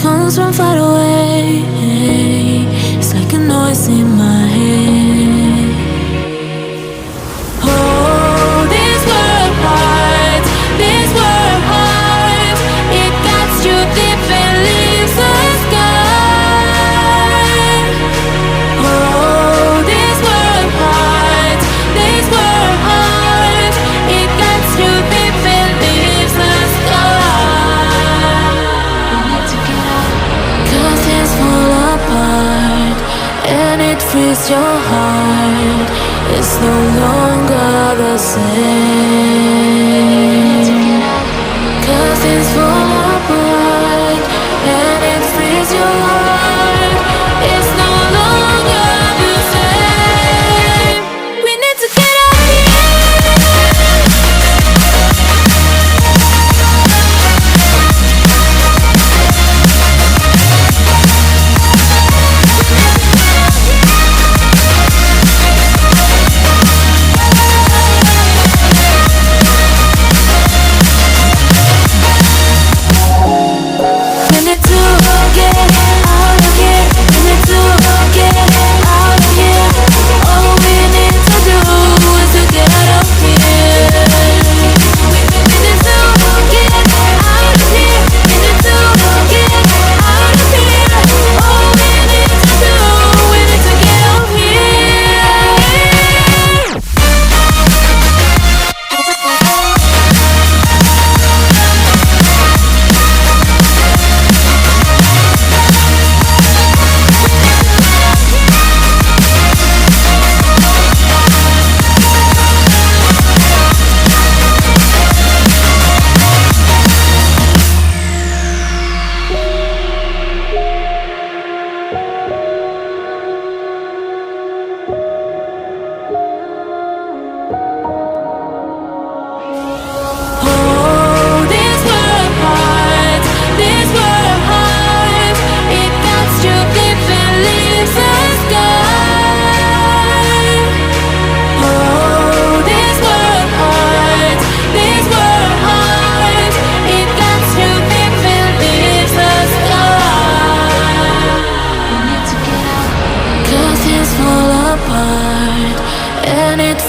comes from far away. It's like a noise in my head. Oh, this world hurts, this world hurts. It cuts you deep and leaves a scar. Oh, this world hurts, this world hurts. It cuts you deep and leaves a scar. We need to get out, 'cause things fall apart and it frees your heart. It's no longer the same. 'Cause things fall apart and it frees your heart. It's no longer the same. We need to get out of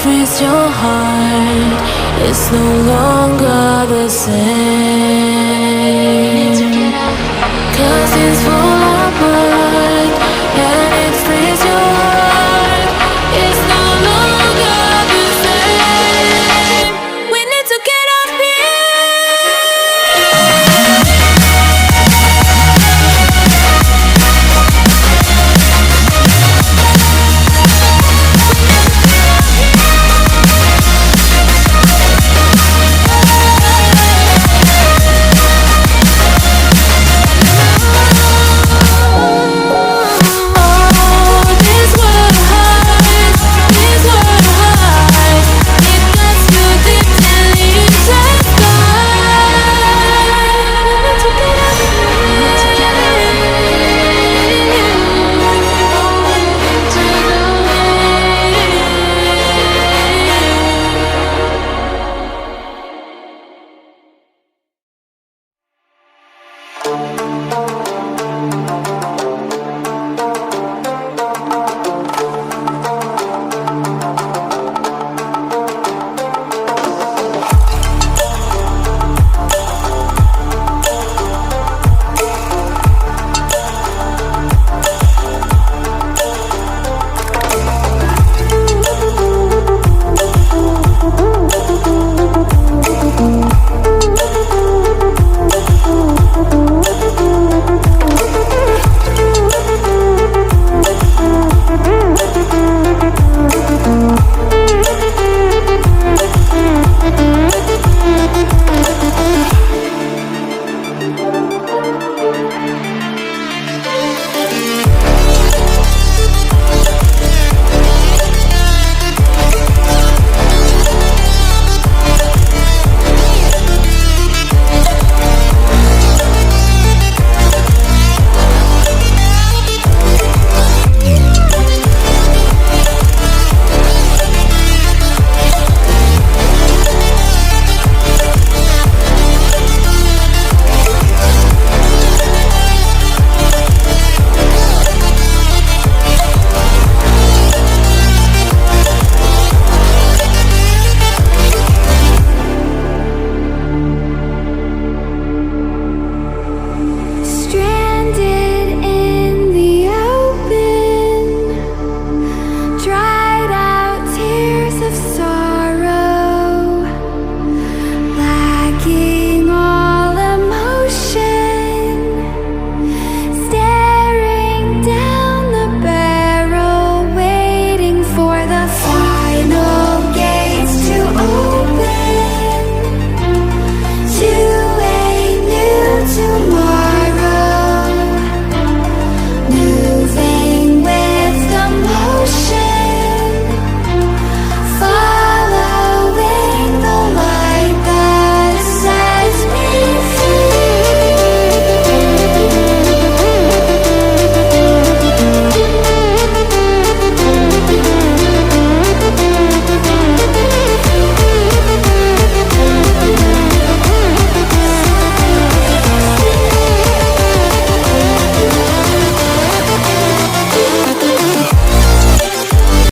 frees your heart. It's no longer the same. 'Cause it's